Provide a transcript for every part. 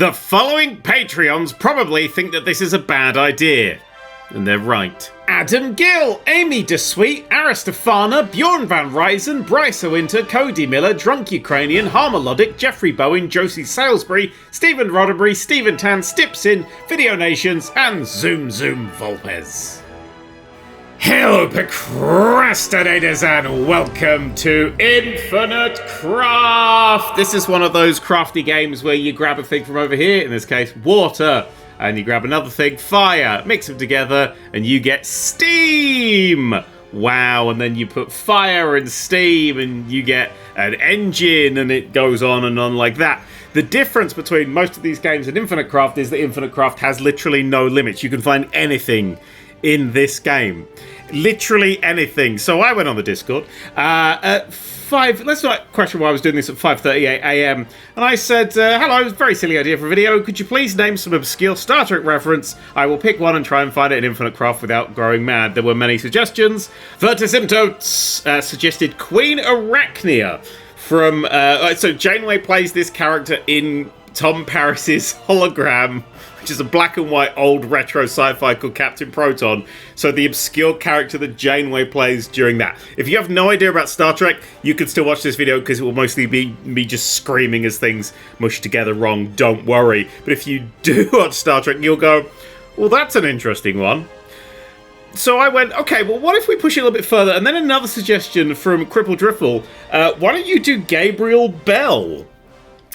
The following Patreons probably think that this is a bad idea. And they're right. Adam Gill, Amy DeSweet, Aristofana, Bjorn Van Ryzen, Bryce O'Winter, Cody Miller, Drunk Ukrainian, Harmelodic, Jeffrey Bowen, Josie Salisbury, Stephen Roddenberry, Stephen Tan, Stipsin, Video Nations, and Zoom Volpez. Hello, procrastinators, and welcome to Infinite Craft! This is one of those crafty games where you grab a thing from over here, in this case, water, and you grab another thing, fire, mix them together, and you get steam! Wow, and then you put fire and steam, and you get an engine, and it goes on and on like that. The difference between most of these games and Infinite Craft is that Infinite Craft has literally no limits. You can find anything in this game. Literally anything. So I went on the Discord at 5, let's not question why I was doing this at 5:38 a.m. and I said, hello, very silly idea for a video. Could you please name some obscure Star Trek reference? I will pick one and try and find it in Infinite Craft without growing mad. There were many suggestions. Vertisimtotes suggested Queen Arachnia from, so Janeway plays this character in Tom Paris's Hologram, which is a black and white old retro sci-fi called Captain Proton. So the obscure character that Janeway plays during that. If you have no idea about Star Trek, you can still watch this video because it will mostly be me just screaming as things mush together wrong. Don't worry. But if you do watch Star Trek, you'll go, well, that's an interesting one. So I went, okay, well, what if we push it a little bit further? And then another suggestion from Cripple Driffle. Why don't you do Gabriel Bell?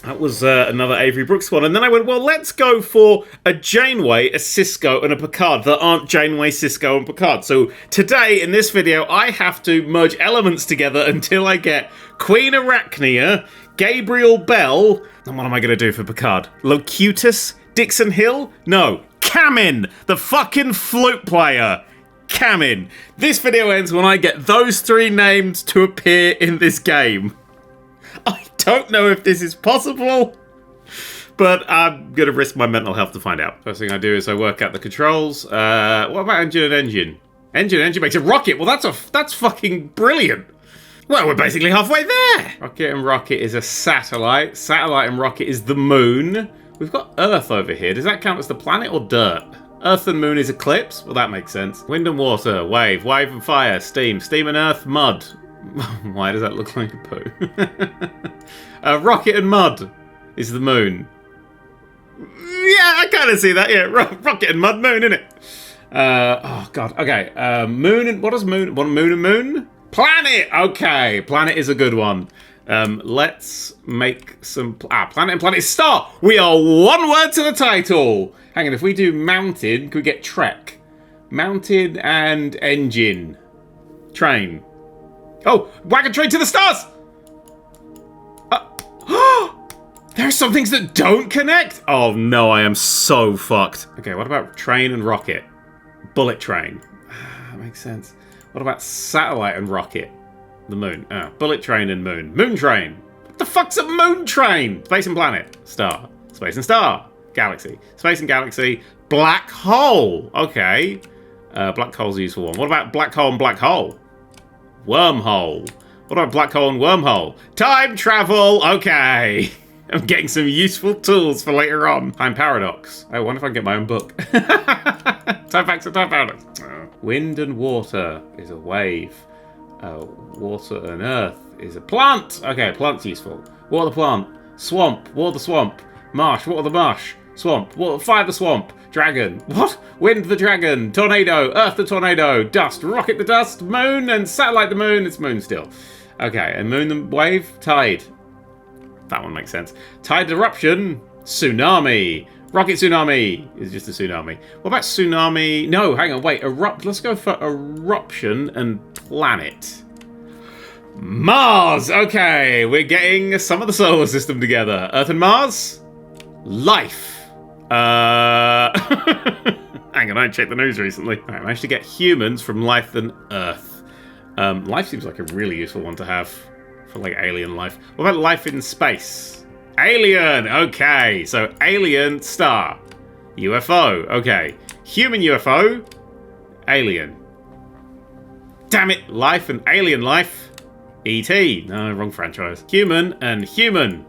That was another Avery Brooks one. And then I went, well, let's go for a Janeway, a Sisko, and a Picard that aren't Janeway, Sisko, and Picard. So today, in this video, I have to merge elements together until I get Queen Arachnia, Gabriel Bell, and what am I going to do for Picard? Locutus? Dixon Hill? No. Kamin, the fucking flute player. Kamin. This video ends when I get those three names to appear in this game. I don't know if this is possible, but I'm going to risk my mental health to find out. First thing I do is I work out the controls. What about engine and engine? Engine makes a rocket. Well, that's fucking brilliant. Well, we're basically halfway there. Rocket and rocket is a satellite. Satellite and rocket is the moon. We've got Earth over here. Does that count as the planet or dirt? Earth and moon is eclipse? Well, that makes sense. Wind and water, wave and fire, steam and earth, mud. Why does that look like a poo? Rocket and mud is the moon. Yeah, I kind of see that. Yeah, rocket and mud, moon, innit? Oh god. Okay. Moon and what does moon? What moon and moon? Planet. Okay, planet is a good one. Let's make some. Planet and planet star. We are one word to the title. Hang on. If we do mountain, can we get trek? Mountain and engine. Train. Oh, wagon train to the stars! There are some things that don't connect? Oh no, I am so fucked. Okay, what about train and rocket? Bullet train. That makes sense. What about satellite and rocket? The moon. Bullet train and moon. Moon train. What the fuck's a moon train? Space and planet. Star. Space and star. Galaxy. Space and galaxy. Black hole. Okay. Black hole's a useful one. What about black hole and black hole? Wormhole. What about black hole and wormhole? Time travel! Okay. I'm getting some useful tools for later on. Time paradox. I wonder if I can get my own book. Time facts and time paradox. Wind and water is a wave. Water and earth is a plant. Okay, plant's useful. Water the plant. Swamp. Water the swamp. Marsh. Water the marsh. Swamp. Water, fire the swamp. Dragon. What? Wind the dragon. Tornado. Earth the tornado. Dust. Rocket the dust. Moon and satellite the moon. It's moon still. Okay, and moon the wave. Tide. That one makes sense. Tide eruption. Tsunami. Rocket tsunami is just a tsunami. What about tsunami? No, hang on, wait. Let's go for eruption and planet. Mars. Okay, we're getting some of the solar system together. Earth and Mars. Life. Hang on, I checked the news recently. I managed to get humans from life and Earth. Life seems like a really useful one to have for like alien life. What about life in space? Alien. Okay, so alien star. UFO. Okay. Human UFO. Alien. Damn it. Life and alien life. E.T. No, wrong franchise. Human and human.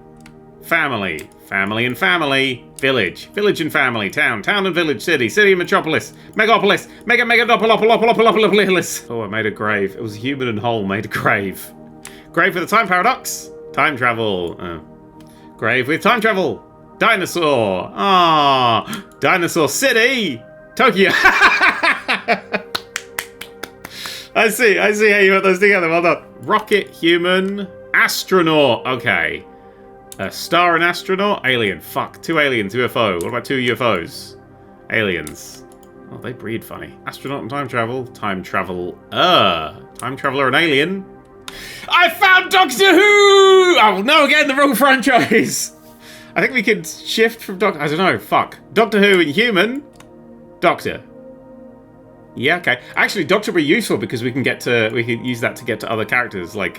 family. Family and family. Village. Village and family. Town. Town and village. City. City and metropolis. Megapolis. Megalopolopolis. Oh, I made a grave. It was human and whole made a grave. Grave with a time paradox. Time travel. Grave with time travel. Dinosaur. Ah. Dinosaur City. Tokyo. I see how you put those together. Well done. Rocket, human, astronaut. Okay. A star and astronaut. Alien. Fuck. 2 aliens. UFO. What about 2 UFOs? Aliens. Oh, they breed funny. Astronaut and time travel. Time travel. Time traveler and alien. I found Doctor Who! Oh, no, again, the wrong franchise. I think we could shift from Doctor... I don't know. Fuck. Doctor Who and human. Doctor. Yeah, okay. Actually, Doctor will be useful because we can use that to get to other characters. Like,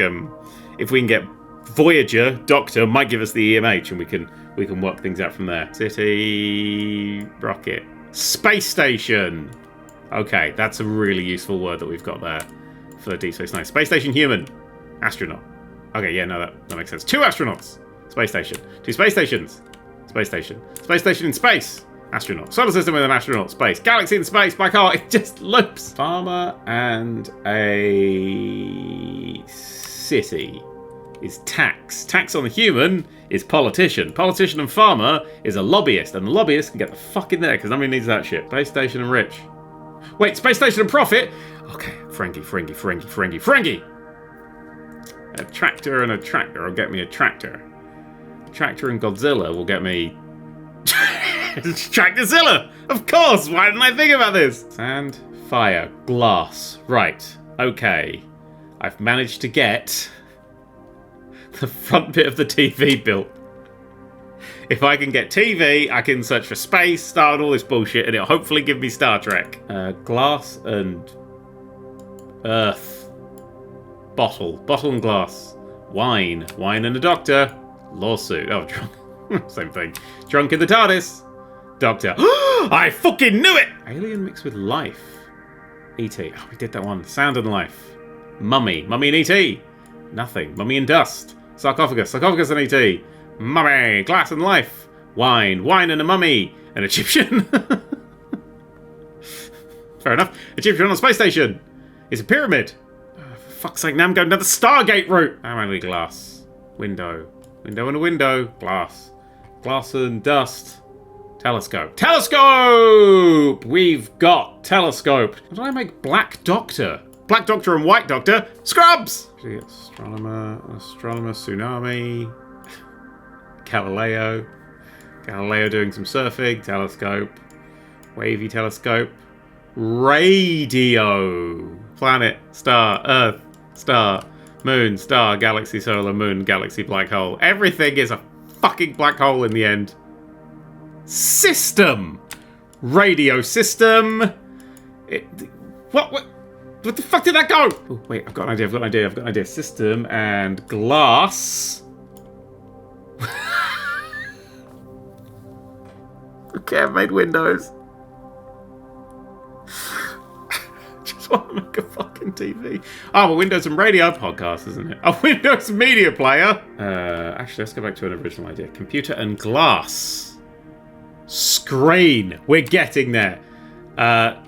if we can get Voyager, Doctor might give us the EMH, and we can work things out from there. City, rocket, space station. Okay, that's a really useful word that we've got there for Deep Space Nine. Space station, human, astronaut. Okay, yeah, no, that makes sense. 2 astronauts, space station, 2 space stations, space station in space. Astronaut. Solar system with an astronaut. Space. Galaxy in space. By car. It just loops. Farmer and a city is tax. Tax on the human is politician. Politician and farmer is a lobbyist. And the lobbyist can get the fuck in there because nobody needs that shit. Space station and rich. Wait, space station and profit? Okay. Ferengi. A tractor and a tractor will get me a tractor. Tractor and Godzilla will get me... Tractorzilla! Of course! Why didn't I think about this? Sand, fire, glass. Right. Okay. I've managed to get the front bit of the TV built. If I can get TV, I can search for space, star, and all this bullshit, and it'll hopefully give me Star Trek. Glass and earth. Bottle and glass. Wine and a doctor. Lawsuit. Oh, drunk. Same thing. Drunk in the TARDIS. Doctor. I fucking knew it! Alien mixed with life. E.T. Oh, we did that one. Sound and life. Mummy. Mummy and E.T. Nothing. Mummy and dust. Sarcophagus. Sarcophagus and E.T. Mummy. Glass and life. Wine. Wine and a mummy. An Egyptian. Fair enough. Egyptian on a space station. It's a pyramid. Oh, for fuck's sake, now I'm going down the Stargate route. I'm only glass. Window. Window and a window. Glass. Glass and dust. Telescope. Telescope! We've got telescope. What did I make? Black Doctor. Black Doctor and White Doctor. Scrubs! Astronomer, tsunami. Galileo. Galileo doing some surfing. Telescope. Wavy telescope. Radio. Planet. Star. Earth. Star. Moon. Star. Galaxy. Solar. Moon. Galaxy. Black hole. Everything is a fucking black hole in the end. System. Radio system. What the fuck did that go? Oh, wait, I've got an idea. System and glass. Okay, I've made windows. Just want to make a fucking TV. Oh, well, Windows and radio podcast, isn't it? A Windows media player. Actually, let's go back to an original idea. Computer and glass. Screen. We're getting there.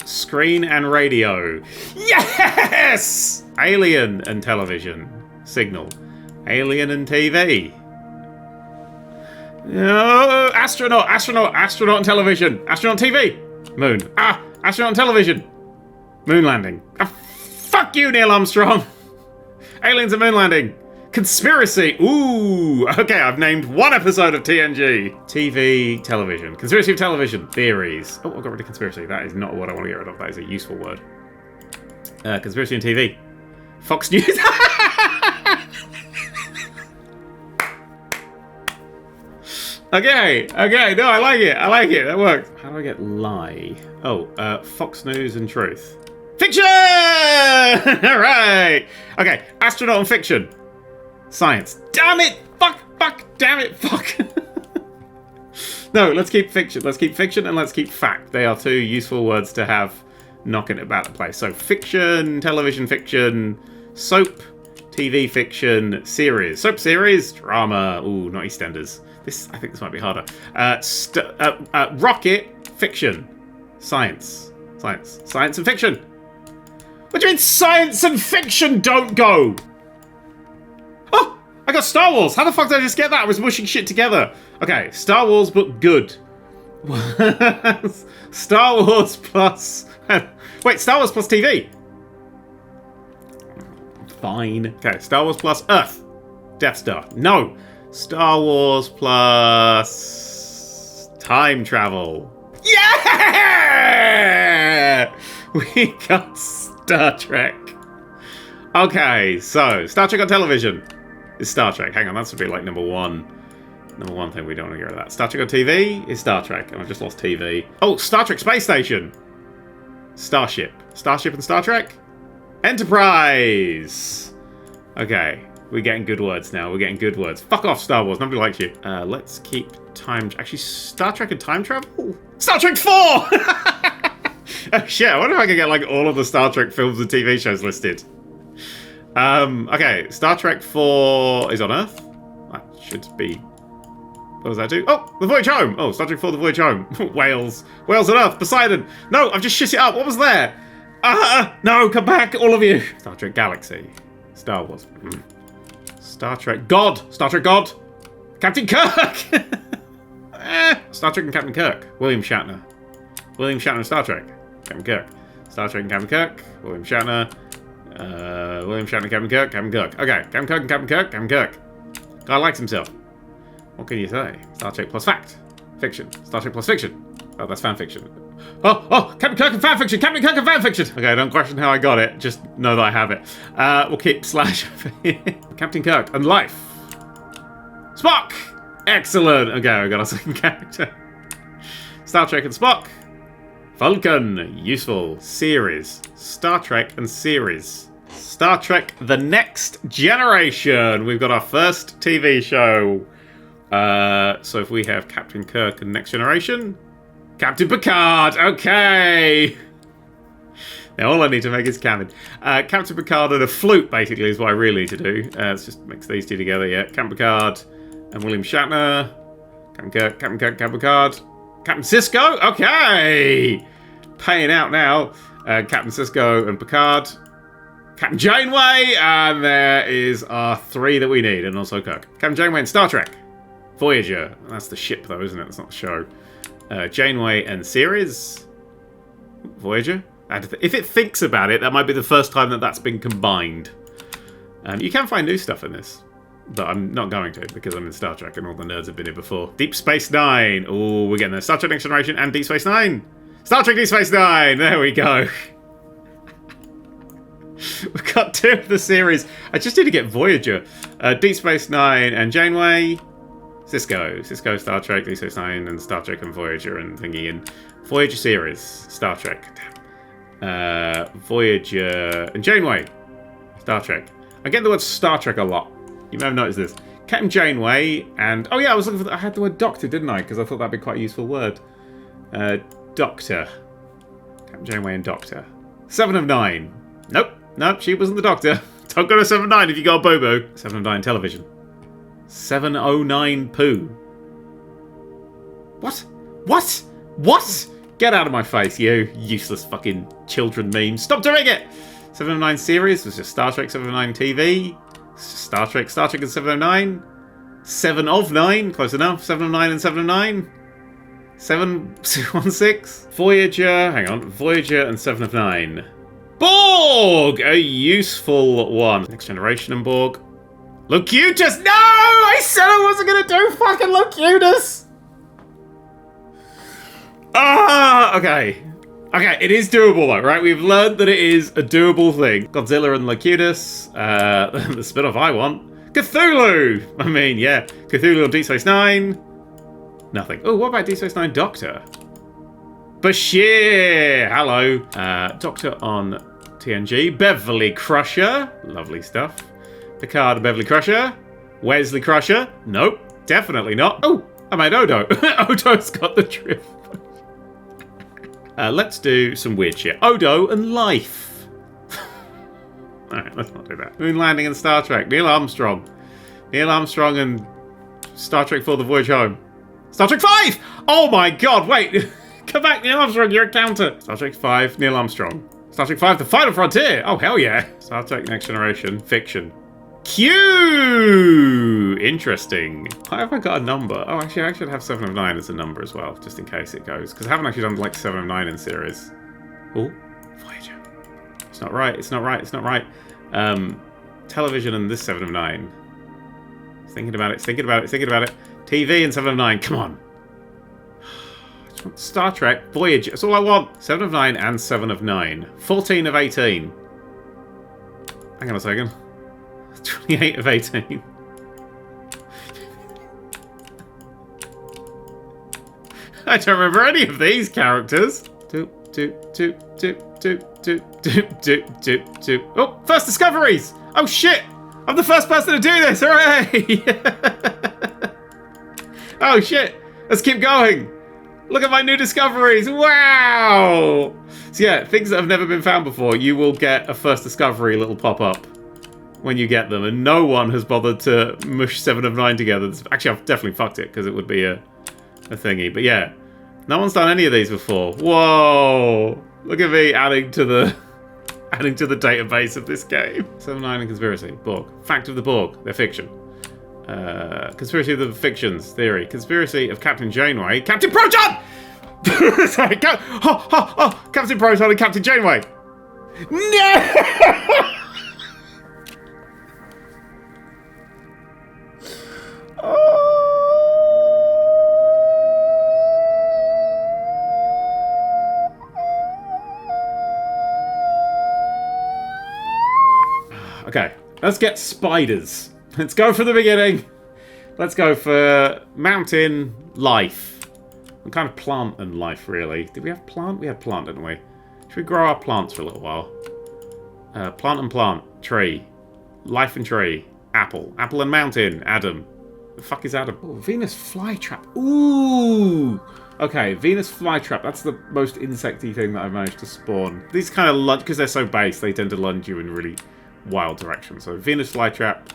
Screen and radio. Yes! Alien and television. Signal. Alien and TV. No, astronaut and television. Astronaut and TV. Moon. Astronaut and television. Moon landing. Fuck you, Neil Armstrong. Aliens and moon landing. Conspiracy. Ooh. Okay, I've named 1 episode of TNG. TV, television. Conspiracy of television. Theories. Oh, I got rid of conspiracy. That is not what I want to get rid of. That is a useful word. Conspiracy and TV. Fox News. Okay. No, I like it. That works. How do I get lie? Oh, Fox News and truth. Fiction! All right. Okay, astronaut and fiction. Science. Damn it! Fuck! Damn it! Fuck! No, let's keep fiction. Let's keep fiction and let's keep fact. They are 2 useful words to have knocking about the place. So fiction, television fiction, soap, TV fiction, series. Soap series, drama. Ooh, not EastEnders. I think this might be harder. Rocket, fiction, science. Science and fiction. What do you mean science and fiction don't go? Oh, I got Star Wars. How the fuck did I just get that? I was mushing shit together. Okay, Star Wars, but good. Star Wars plus... Wait, Star Wars plus TV. Fine. Okay, Star Wars plus Earth. Death Star. No. Star Wars plus... time travel. Yeah! We got Star Trek. Okay, so Star Trek on television is Star Trek. Hang on, that's a bit like number one thing we don't want to get rid of that. Star Trek on TV is Star Trek, and I've just lost TV. Oh, Star Trek Space Station. Starship. Starship and Star Trek? Enterprise! Okay, we're getting good words now. We're getting good words. Fuck off, Star Wars. Nobody likes you. Let's keep time... Actually, Star Trek and time travel? Star Trek 4! Oh shit, I wonder if I can get like all of the Star Trek films and TV shows listed. Okay, Star Trek 4 is on Earth. That should be... What does that do? Oh, The Voyage Home! Oh, Star Trek 4, The Voyage Home. Wales. Wales on Earth. Poseidon. No, I've just shit it up. What was there? No, come back, all of you. Star Trek Galaxy. Star Wars. Star Trek God. Star Trek God. Captain Kirk. Star Trek and Captain Kirk. William Shatner. William Shatner and Star Trek. Captain Kirk. Star Trek and Captain Kirk. William Shatner. William Shatner, Captain Kirk. Captain Kirk. Okay, Captain Kirk and Captain Kirk. Captain Kirk. Guy likes himself. What can you say? Star Trek plus fact. Fiction. Star Trek plus fiction. Oh, that's fan fiction. Oh, Captain Kirk and fan fiction. Captain Kirk and fan fiction. Okay, don't question how I got it. Just know that I have it. We'll keep slash over here. Captain Kirk and life. Spock. Excellent. Okay, we got our second character. Star Trek and Spock. Vulcan. Useful. Series. Star Trek and series. Star Trek The Next Generation. We've got our first TV show. So if we have Captain Kirk and Next Generation, Captain Picard, okay! Now all I need to make is Kamin. Captain Picard and a flute, basically, is what I really need to do. Let's just mix these two together, yeah. Captain Picard and William Shatner. Captain Kirk, Captain Picard. Captain Sisko, okay! Paying out now. Captain Sisko and Picard. Captain Janeway, and there is our three that we need, and also Kirk. Captain Janeway and Star Trek. Voyager. That's the ship, though, isn't it? That's not the show. Janeway and series. Voyager. If it thinks about it, that might be the first time that that's been combined. You can find new stuff in this, but I'm not going to because I'm in Star Trek and all the nerds have been here before. Deep Space Nine. Oh, we're getting there. Star Trek Next Generation and Deep Space Nine. Star Trek Deep Space Nine. There we go. We've got two of the series. I just need to get Voyager. Deep Space Nine and Janeway. Cisco, Star Trek, Deep Space Nine, and Star Trek and Voyager and thingy. And Voyager series. Star Trek. Voyager and Janeway. Star Trek. I get the word Star Trek a lot. You may have noticed this. Captain Janeway and... Oh yeah, I was looking for... I had the word Doctor, didn't I? Because I thought that'd be quite a useful word. Doctor. Captain Janeway and Doctor. 7 of 9. Nope, she wasn't the Doctor. Don't go to 7 of 9 if you got a Bobo. 7 of 9 television. 709 poo. What? Get out of my face, you useless fucking children memes. Stop doing it! 709 series was just Star Trek, 709 TV. Star Trek and 709. 7 of 9, close enough. 709 and 709. 716. Voyager, hang on. Voyager and 7 of 9. Borg! A useful one. Next Generation and Borg. Locutus! No! I said I wasn't going to do fucking Locutus! Okay. Okay, it is doable though, right? We've learned that it is a doable thing. Godzilla and Locutus. The spin-off I want. Cthulhu! I mean, yeah. Cthulhu on Deep Space Nine. Nothing. Oh, what about Deep Space Nine Doctor? Bashir! Hello. Doctor on TNG. Beverly Crusher. Lovely stuff. Picard and Beverly Crusher. Wesley Crusher. Nope. Definitely not. Oh, I made Odo. Odo's got the drift. Let's do some weird shit. Odo and life. Alright, let's not do that. Moon landing and Star Trek. Neil Armstrong. Neil Armstrong and Star Trek 4, The Voyage Home. Star Trek 5! Oh my god, wait. Come back, Neil Armstrong, you're a counter. Star Trek 5, Neil Armstrong. Star Trek 5, The Final Frontier. Oh, hell yeah. Star Trek Next Generation, fiction. Q! Interesting. Why have I got a number? Oh, actually, I should have 7 of 9 as a number as well, just in case it goes. Because I haven't actually done like 7 of 9 in series. Oh, Voyager. It's not right, it's not right, it's not right. Television and this 7 of 9. Thinking about it, thinking about it, thinking about it. TV and 7 of 9, come on. Star Trek, Voyager, that's all I want. 7 of 9 and 7 of 9. 14 of 18. Hang on a second. 28 of 18. I don't remember any of these characters. Oh, first discoveries! Oh shit! I'm the first person to do this! Hooray! Oh shit! Let's keep going! Look at my new discoveries! Wow! So yeah, things that have never been found before, you will get a first discovery little pop-up when you get them, and no one has bothered to mush 7 of 9 together. Actually, I've definitely fucked it, because it would be a thingy. But yeah, no one's done any of these before. Whoa! Look at me adding to the database of this game. 7 of 9 and conspiracy. Borg. Fact of the Borg. They're fiction. Conspiracy of the fictions. Theory. Conspiracy of Captain Janeway. Captain Proton! Sorry, Captain Proton and Captain Janeway. No! Okay, let's get spiders. Let's go for the beginning. Let's go for mountain life. And kind of plant and life, really. Did we have plant? We had plant, didn't we? Should we grow our plants for a little while? Plant and plant. Tree. Life and tree. Apple. Apple and mountain. Adam. The fuck is Adam? Oh, Venus flytrap. Ooh! Okay, Venus flytrap. That's the most insecty thing that I've managed to spawn. These kind of lunge, because they're so base, they tend to lunge you in really wild directions. So Venus flytrap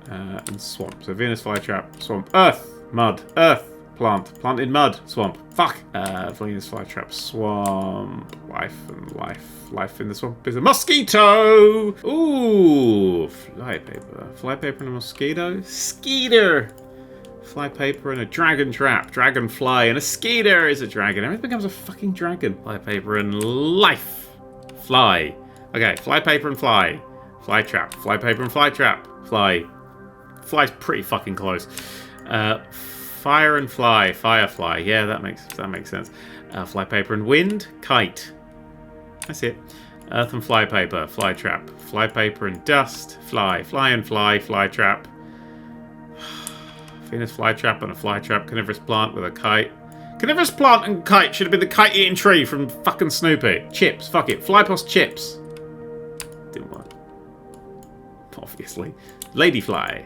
and swamp. So Venus flytrap, swamp, earth, mud, earth, plant, plant in mud, swamp. Fuck. Venus flytrap, swamp, life and life. Life in the swamp is a mosquito. Ooh, flypaper and a mosquito. Skeeter. Flypaper and a dragon trap. Dragonfly and a skeeter is a dragon. Everything becomes a fucking dragon. Flypaper and life. Fly. Okay, flypaper and fly. Fly trap. Flypaper and fly trap. Fly. Fly's pretty fucking close. Fire and fly. Firefly. Yeah, that makes sense. Flypaper and wind. Kite. That's it. Earth and flypaper. Fly trap. Flypaper and dust. Fly. Fly and fly. Fly trap. Venus flytrap and a flytrap. Carnivorous plant with a kite. Carnivorous plant and kite should have been the kite-eating tree from fucking Snoopy. Chips. Fuck it. Flypos chips. Didn't work. Obviously. Ladyfly.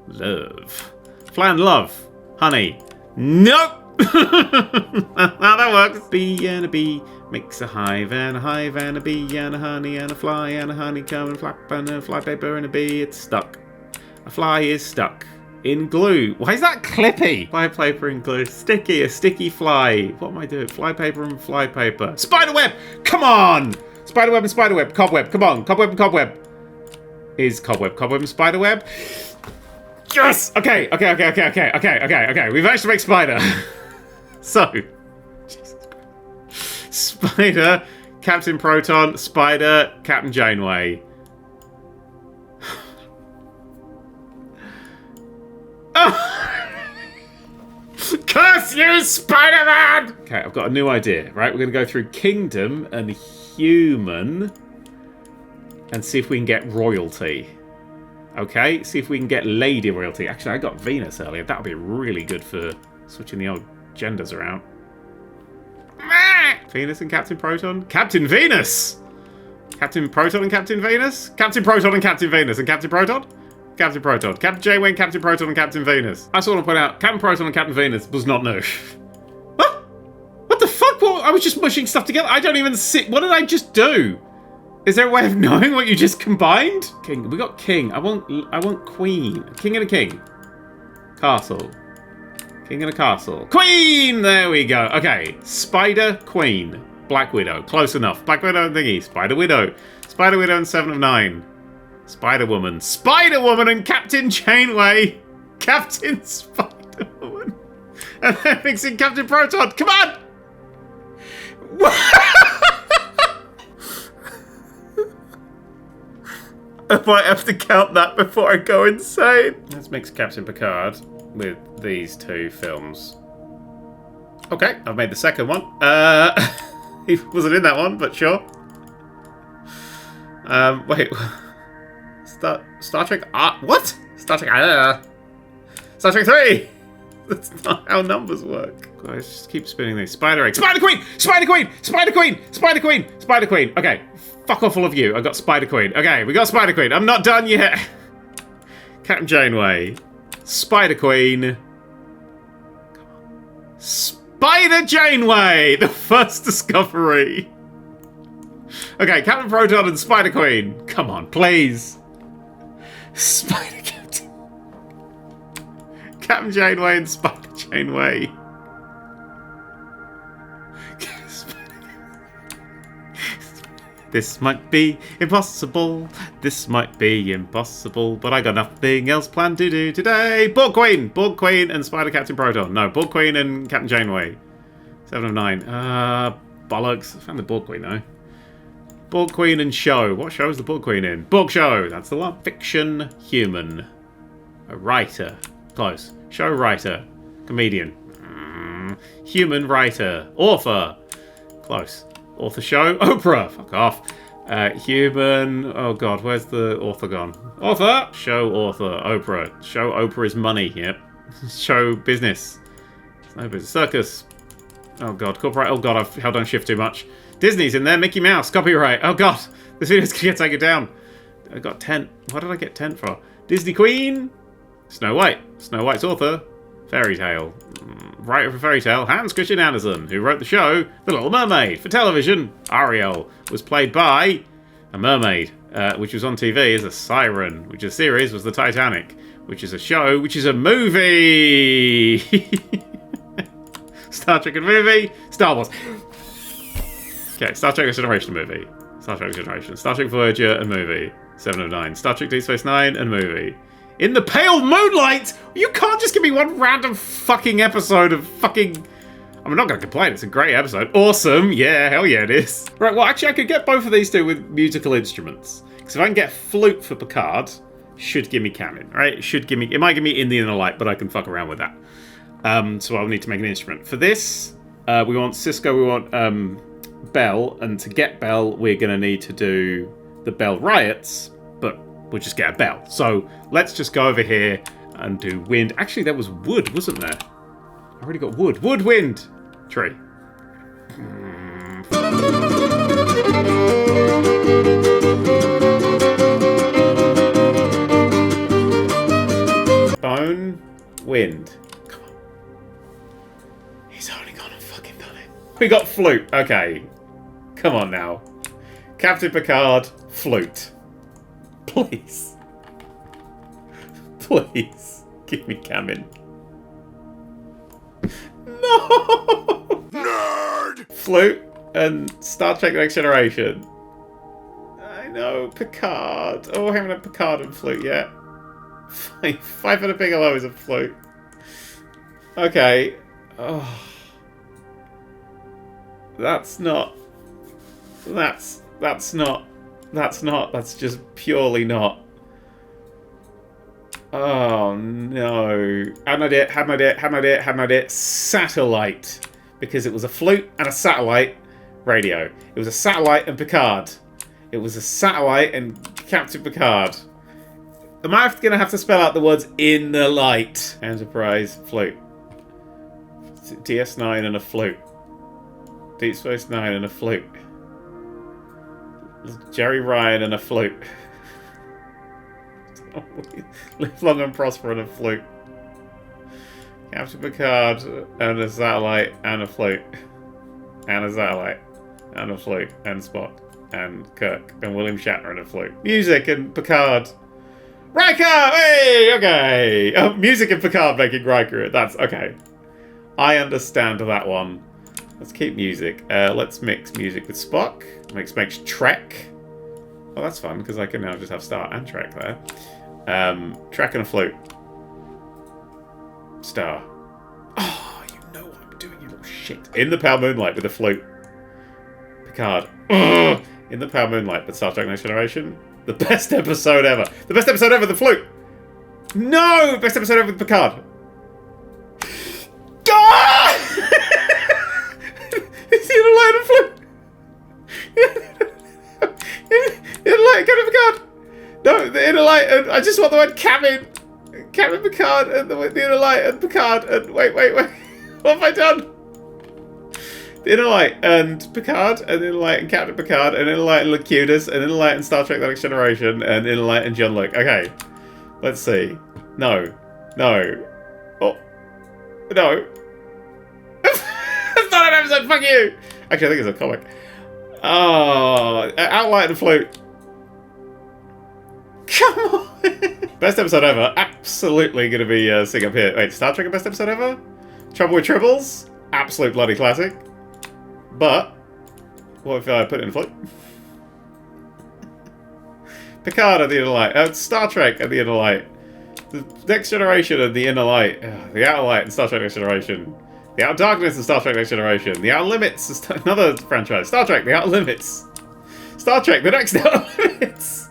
Love. Fly and love. Honey. Nope! That works. Bee and a bee makes a hive and a bee and a honey and a fly and a honeycomb and flap and a flypaper and a bee. It's stuck. A fly is stuck. In glue. Why is that clippy? Flypaper and glue. Sticky. A sticky fly. What am I doing? Flypaper and flypaper. Spiderweb! Come on! Spiderweb and spiderweb. Cobweb. Come on. Cobweb and cobweb. Is cobweb. Cobweb and spiderweb. Yes! Okay. We've managed to make spider. So. Jesus Christ. Spider. Captain Proton. Spider. Captain Janeway. Curse you, Spider-Man! Okay, I've got a new idea, right? We're going to go through Kingdom and Human and see if we can get royalty. Okay, see if we can get Lady royalty. Actually, I got Venus earlier. That would be really good for switching the old genders around. Venus and Captain Proton? Captain Venus! Captain Proton and Captain Venus? Captain Proton and Captain Venus and Captain Proton? Captain Proton. Captain Janeway, Captain Proton, and Captain Venus. I just want to point out, Captain Proton and Captain Venus was not new. What? What the fuck? Well, I was just mushing stuff together. I don't even see. What did I just do? Is there a way of knowing what you just combined? King. We got king. I want queen. King and a king. Castle. King in a castle. Queen! There we go. Okay. Spider Queen. Black Widow. Close enough. Black Widow and thingy. Spider Widow. Spider Widow and 7 of 9. Spider Woman. Spider Woman and Captain Chainway. Captain Spider Woman. And then mixing Captain Proton. Come on! I might have to count that before I go insane. Let's mix Captain Picard with these 2 films. Okay, I've made the second one. He wasn't in that one, but sure. Wait. Star Trek... what? Star Trek... Star Trek 3! That's not how numbers work. Guys, just keep spinning these. Spider Egg. Spider Queen! Spider Queen! Spider Queen! Spider Queen! Spider Queen! Okay. Fuck off all of you. I got Spider Queen. Okay, we got Spider Queen. I'm not done yet. Captain Janeway. Spider Queen. Spider Janeway! The first discovery. Okay, Captain Proton and Spider Queen. Come on, please. Spider Captain. Captain Janeway and Spider Janeway. This might be impossible. This might be impossible. But I got nothing else planned to do today. Borg Queen! Borg Queen and Spider Captain Proton. No, Borg Queen and Captain Janeway. 7 of 9. Bollocks. I found the Borg Queen though. Borg Queen and Show. What show is the Borg Queen in? Borg Show. That's the one. Fiction. Human. A writer. Close. Show writer. Comedian. Human writer. Author. Close. Author show. Oprah. Fuck off. Human. Oh god, where's the author gone? Author. Show author. Oprah. Show Oprah is money. Yep. Show business. No business. Circus. Oh god. Corporate. Oh god, I've held on shift too much. Disney's in there. Mickey Mouse. Copyright. Oh god. This video's gonna get taken down. I got 10. What did I get 10 for? Disney Queen. Snow White. Snow White's author. Fairy Tale. Writer for Fairy Tale, Hans Christian Andersen, who wrote the show The Little Mermaid. For television, Ariel was played by a mermaid, which was on TV as a siren, which is a series was The Titanic, which is a show, which is a movie. Star Trek and movie, Star Wars. Okay, Star Trek Next Generation movie. Star Trek Next Generation. Star Trek Voyager and movie. 7 of 9. Star Trek Deep Space Nine and movie. In the pale moonlight! You can't just give me one random fucking episode of fucking... I'm not going to complain, it's a great episode. Awesome, yeah, hell yeah it is. Right, well actually I could get both of these two with musical instruments. Because if I can get flute for Picard, should give me Kamin, right? It might give me In the Inner Light, but I can fuck around with that. So I'll need to make an instrument. For this, we want Cisco, we want Bell, and to get Bell, we're going to need to do the Bell Riots, but we'll just get a bell. So let's just go over here and do wind. Actually, there was wood, wasn't there? I already got wood. Wood, wind, tree. Bone, wind. Come on. He's only gone and fucking done it. We got flute. Okay. Come on now. Captain Picard, flute. Please. Please. Give me Kamin. No! Nerd! Flute and Star Trek Next Generation. I know, Picard. Oh, I haven't had Picard and flute yet. Five and a Bigelow is a flute. Okay. Oh. That's just purely not. Oh no. Had an idea. Satellite. Because it was a flute and a satellite radio. It was a satellite and Picard. It was a satellite and Captain Picard. Am I going to have to spell out the words in the light? Enterprise, flute. DS9 and a flute. Deep Space Nine and a flute. Jerry Ryan and a flute. Live long and prosper and a flute. Captain Picard and a satellite and a flute. And a satellite and a flute. And Spock and Kirk and William Shatner and a flute. Music and Picard. Riker! Hey, okay. Oh, music and Picard making Riker. That's okay. I understand that one. Let's keep music. Let's mix music with Spock. Makes Trek. Oh, that's fun because I can now just have Star and Trek there. Trek and a flute. Star. Oh, you know what I'm doing, you little shit. In the Pale Moonlight with the flute. Picard. Ugh. In the Pale Moonlight with Star Trek Next Generation. The best episode ever. The best episode ever, the flute. No! Best episode ever with Picard. Ah! It's the inner light and flute. The inner light, Captain Picard. No, the inner light and I just want the word Kamin. Captain Picard and the inner light and Picard and wait. What have I done? The inner light and Picard and inner light and Captain Picard and inner light and Locutus and inner light and Star Trek The Next Generation and inner light and Jean-Luc. Okay. Let's see. No. Oh. No. That's not an episode, fuck you! Actually, I think it's a comic. Oh, Outlight and Flute. Come on! Best episode ever. Absolutely going to be sing up here. Wait, Star Trek best episode ever? Trouble with Tribbles? Absolute bloody classic. But, what if I put it in Flute? Picard and the Inner Light. Star Trek and the Inner Light. The Next Generation and the Inner Light. The Outer Light and Star Trek Next Generation. The Outer Darkness and Star Trek Next Generation. The Outer Limits is another franchise. Star Trek, the Outer Limits. Star Trek, the next Outer Limits.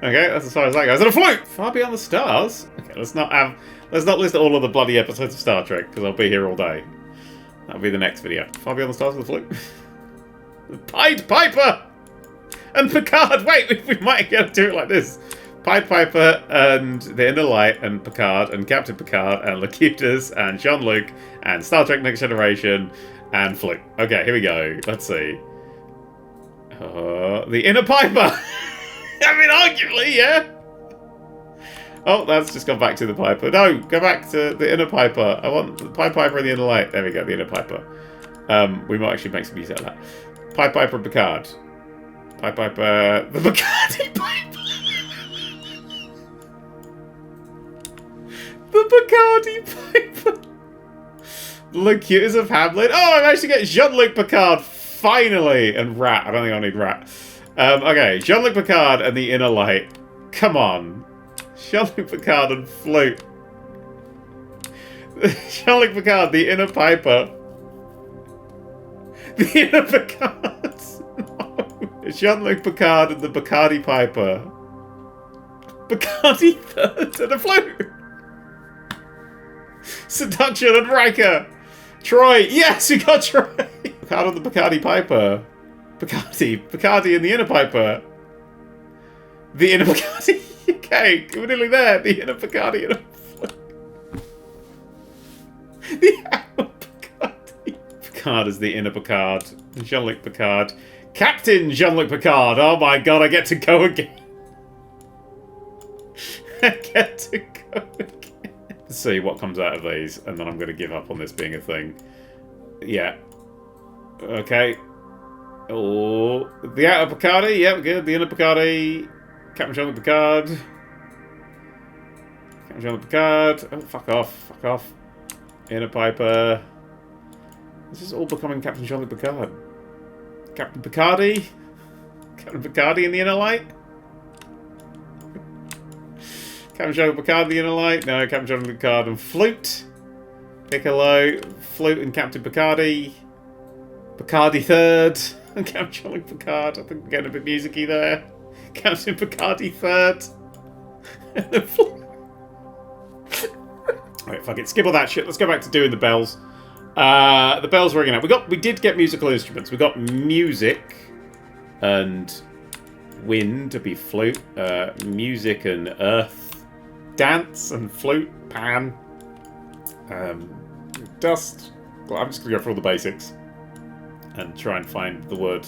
Okay, that's as far as that goes. And a flute! Far Beyond the Stars? Okay, let's not list all of the bloody episodes of Star Trek, because I'll be here all day. That'll be the next video. Far Beyond the Stars with a flute. Pied Piper! And Picard! Wait, we might get to do it like this. Pied Piper and the Inner Light and Picard and Captain Picard and Locutus and Jean-Luc and Star Trek Next Generation and flute. Okay, here we go. Let's see. The Inner Piper! I mean, arguably, yeah. Oh, that's just gone back to the Piper. No, go back to the Inner Piper. I want the Pied Piper and the Inner Light. There we go, the Inner Piper. We might actually make some use out of that. Pied Piper and Picard. Pied Piper... The Picardy Piper! The Picardy Piper! Locutus of Hamlet. Oh, I managed to get Jean-Luc Picard, finally! And Rat. I don't think I need Rat. Okay, Jean-Luc Picard and the Inner Light. Come on. Jean-Luc Picard and flute. Jean-Luc Picard, the Inner Piper. The Inner Picard. No. Jean-Luc Picard and the Bacardi Piper. Bacardi third and a flute. Seduction and Riker. Troy. Yes, we got Troy. Picard and the Bacardi Piper. Bacardi and the Inner Piper. The Inner Bacardi. Okay, we're nearly there. The Inner Bacardi and a flute. The Outer Bacardi. Picard is the Inner Picard. Jean-Luc Picard. Captain Jean-Luc Picard. Oh my god, I get to go again. I get to go again. Let's see what comes out of these, and then I'm going to give up on this being a thing. Yeah. Okay. Oh, the Outer Bacardi. Yep, good. The Inner Bacardi. Captain Jean-Luc Picard. Captain Jean-Luc Picard. Oh, fuck off. Fuck off. Inner Piper. This is all becoming Captain Jean-Luc Picard. Captain Picardi. Captain Picardi in the Inner Light. Captain Jean-Luc Picard in the Inner Light. No, Captain Jean-Luc Picard and flute. Piccolo. Flute and Captain Picardi. Picardi third. And Captain Jean-Luc Picard. I think we're getting a bit musicy there. Captain Picardi third. And the flute. Alright, fuck it. Skip all that shit. Let's go back to doing the bells. The bells ringing out. We did get musical instruments. We got music and wind to be flute. Music and earth. Dance and flute. Pan. Dust. Well, I'm just going to go for all the basics. And try and find the word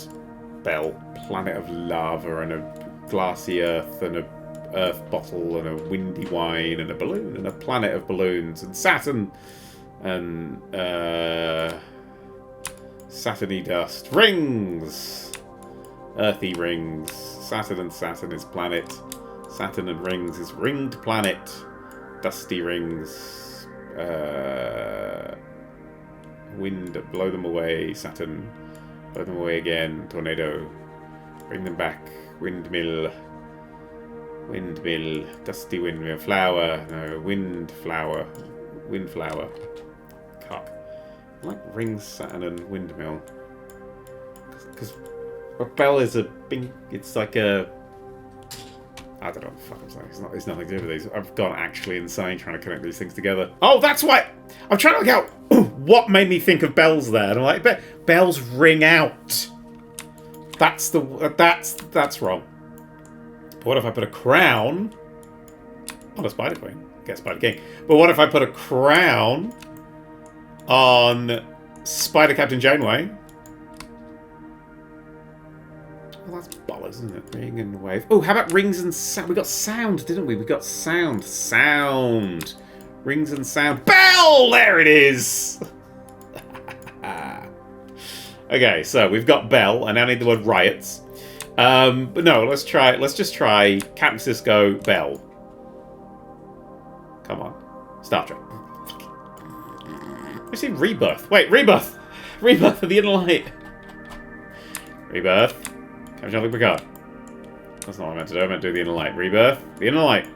bell. Planet of lava and a glassy earth and a earth bottle and a windy wine and a balloon and a planet of balloons and Saturn and Saturny dust. Rings! Earthy rings. Saturn and Saturn is planet. Saturn and rings is ringed planet. Dusty rings. Wind, blow them away. Saturn, blow them away again. Tornado, bring them back. Windmill. Windmill. Dusty windmill. Flower. No, windflower. Windflower. Cup. I like rings, Saturn, and windmill. Because a bell is a bing. It's like a. I don't know what the fuck I'm saying. It's nothing to do with these. I've gone actually insane trying to connect these things together. Oh, that's why. I'm trying to look out what made me think of bells there. And I'm like, bells ring out. That's wrong. But what if I put a crown on a Spider Queen? Get Spider King. But what if I put a crown on Spider Captain Janeway? Well, that's bollocks, isn't it? Ring and wave. Oh, how about rings and sound? We got sound, didn't we? We got sound. Sound. Rings and sound. Bell! There it is! Okay, so we've got bell. I now need the word riots. But no, let's just try Captain Cisco Bell. Come on. Star Trek. I see Rebirth. Wait, Rebirth! Rebirth of the Inner Light. Rebirth. Captain Jean-Luc Picard. That's not what I meant to do. I meant to do the Inner Light. Rebirth. The Inner Light.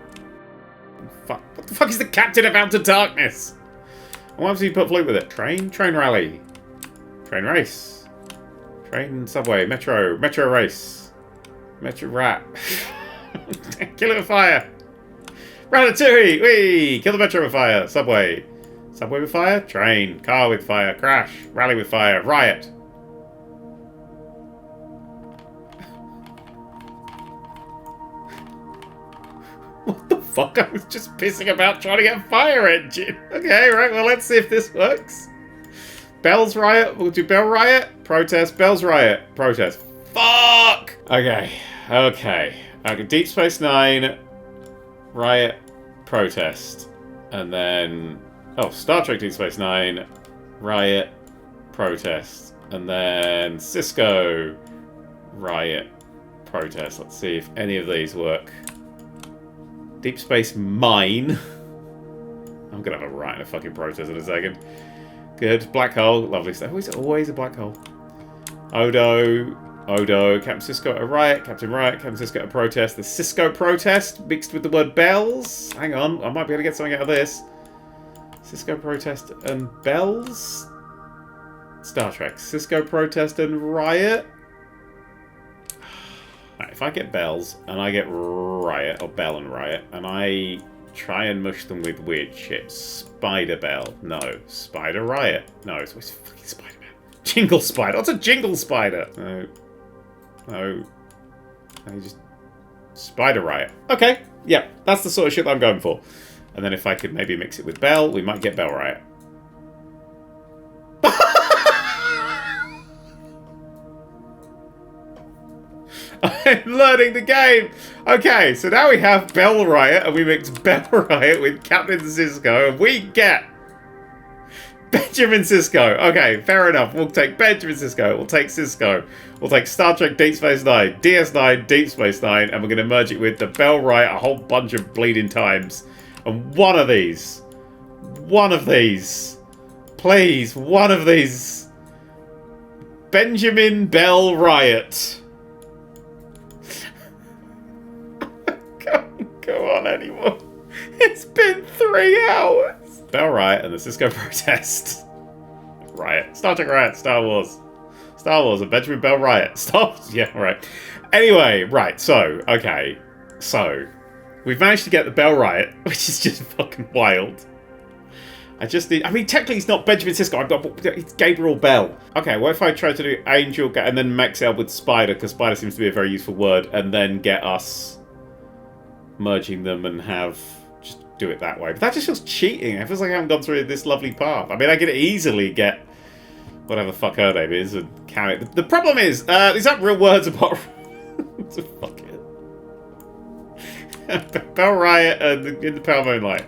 Fuck. What the fuck is the Captain of Outer Darkness? And what happens if you put flute with it? Train? Train rally. Train race. Train subway. Metro. Metro race. Metro rat. Kill it with fire. Ratatouille! Whee! Kill the metro with fire. Subway. Subway with fire? Train. Car with fire. Crash. Rally with fire. Riot. What the fuck? I was just pissing about trying to get a fire engine. Okay, right, well, let's see if this works. Bells Riot. We'll do Bell Riot. Protest. Bells Riot. Protest. Fuck! Okay. Deep Space Nine. Riot. Protest. And then... Oh, Star Trek Deep Space Nine. Riot. Protest. And then Cisco. Riot. Protest. Let's see if any of these work. Deep Space Mine. I'm gonna have a riot and a fucking protest in a second. Good. Black hole. Lovely stuff. Oh, is it always a black hole? Odo. Captain Cisco a riot. Captain Riot. Captain Cisco a protest. The Cisco protest mixed with the word bells. Hang on. I might be able to get something out of this. Cisco protest and bells. Star Trek. Cisco protest and riot. Right, if I get bells and I get riot, or bell and riot, and I try and mush them with weird shit. Spider bell. No. Spider riot. No, it's always fucking Spider-Man. Jingle spider. What's a jingle spider? No. You just... Spider riot. Okay. Yeah, that's the sort of shit that I'm going for. And then if I could maybe mix it with bell, we might get bell riot. I'm learning the game! Okay, so now we have Bell Riot, and we mix Bell Riot with Captain Cisco, and we get... Benjamin Cisco. Okay, fair enough. We'll take Benjamin Cisco. We'll take Cisco. We'll take Star Trek Deep Space Nine, DS9, Deep Space Nine, and we're going to merge it with the Bell Riot a whole bunch of bleeding times. And one of these, please, one of these, Benjamin Bell Riot. Can't go on anymore. It's been 3 hours. Bell Riot and the Cisco protest. Riot. Star Trek Riot. Star Wars. And Benjamin Bell Riot. Yeah, right. Anyway, right. So, okay. So, we've managed to get the Bell Riot, which is just fucking wild. I mean, technically it's not Benjamin Cisco. It's Gabriel Bell. Okay, what if I try to do Angel and then mix it up with Spider, because Spider seems to be a very useful word, and then get us merging them and just do it that way. But that just feels cheating. It feels like I haven't gone through this lovely path. I mean, I could easily get whatever the fuck her name is and carry it. The problem is, these aren't real words apart from... so fuck it. Bell Riot and in the Pale Moonlight.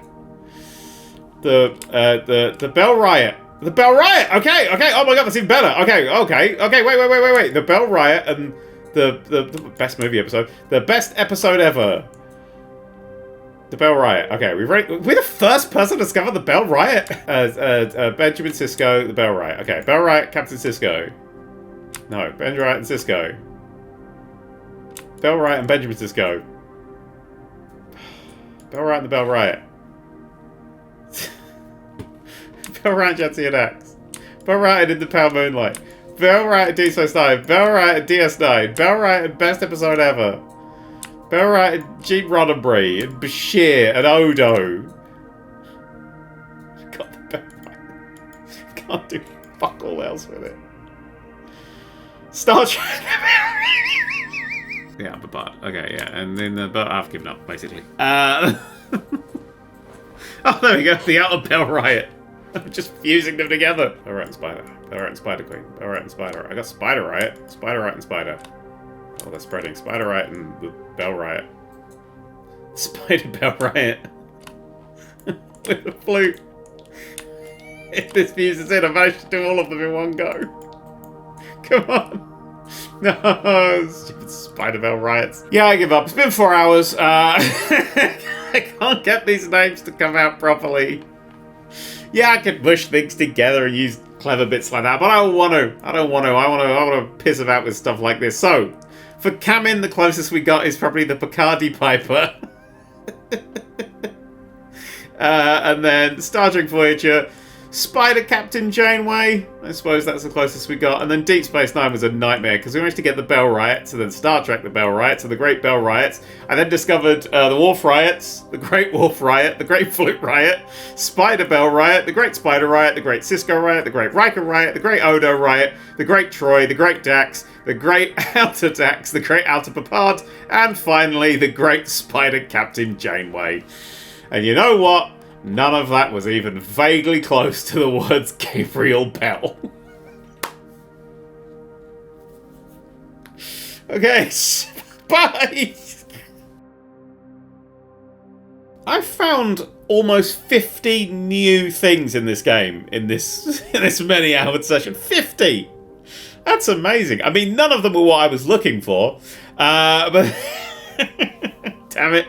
The Bell Riot. The Bell Riot! Okay, oh my god, that's even better. Okay, wait. The Bell Riot and the best movie episode. The best episode ever. The Bell Riot. Okay, we're the first person to discover the Bell Riot. Benjamin Sisko, the Bell Riot. Okay, Bell Riot, Captain Sisko. No, Ben Riot and Sisko. Bell Riot and Benjamin Sisko. Bell Riot and the Bell Riot. Bell Riot, Jetsy and Axe. Bell Riot in the Pale Moonlight. Bell Riot and Deep Space Nine. Bell Riot and DS9. Bell Riot and Best Episode Ever. Bell Riot and Gene Roddenberry and Bashir and Odo. Got the Bell Riot. Can't do fuck all else with it. Star Trek. Yeah, but okay, yeah, and then but I've given up basically. Oh, there we go. The Outer Bell Riot. I'm just fusing them together. Bell Riot and Spider. Bell Riot and Spider Queen. Bell Riot and Spider. I got Spider Riot. Spider Riot and Spider. Oh, they're spreading. Spider Riot and the Bell Riot. Spider Bell Riot. With a flute. If this fuses in, I managed to do all of them in one go. Come on. No, stupid Spider Bell Riots. Yeah, I give up. It's been 4 hours. I can't get these names to come out properly. Yeah, I could mush things together and use clever bits like that, but I don't want to. I want to piss about with stuff like this. So, for Kamin, the closest we got is probably the Bacardi Piper. And then Star Trek Voyager, Spider Captain Janeway, I suppose that's the closest we got. And then Deep Space Nine was a nightmare because we managed to get the Bell Riots, and then Star Trek the Bell Riots, and the Great Bell Riots. I then discovered the Wharf Riots, the Great Wharf Riot, the Great Flute Riot, Spider Bell Riot, the Great Spider Riot, the Great Cisco Riot, the Great Riker Riot, the Great Odo Riot, the Great Troy, the Great Dax, the Great Outer Dax, the Great Outer Papad, and finally the Great Spider Captain Janeway. And you know what? None of that was even vaguely close to the words Gabriel Bell. Okay, bye! I found almost 50 new things in this game in this many hour session. 50! That's amazing. I mean, none of them were what I was looking for, but damn it.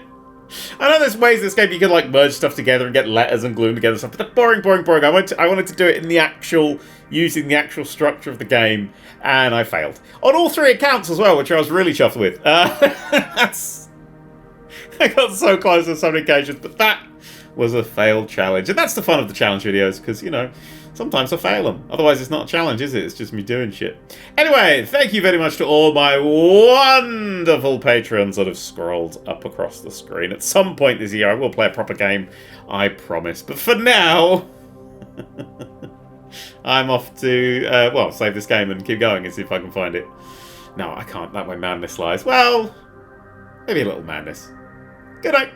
I know there's ways in this game you can like merge stuff together and get letters and glue them together and stuff, but they're boring. I wanted to do it in using the actual structure of the game, and I failed. On all 3 accounts as well, which I was really chuffed with. I got so close on so many occasions, but that was a failed challenge. And that's the fun of the challenge videos, because, you know, sometimes I fail them. Otherwise, it's not a challenge, is it? It's just me doing shit. Anyway, thank you very much to all my wonderful patrons that have scrolled up across the screen. At some point this year, I will play a proper game, I promise. But for now, I'm off to, well, save this game and keep going and see if I can find it. No, I can't. That way madness lies. Well, maybe a little madness. Good night.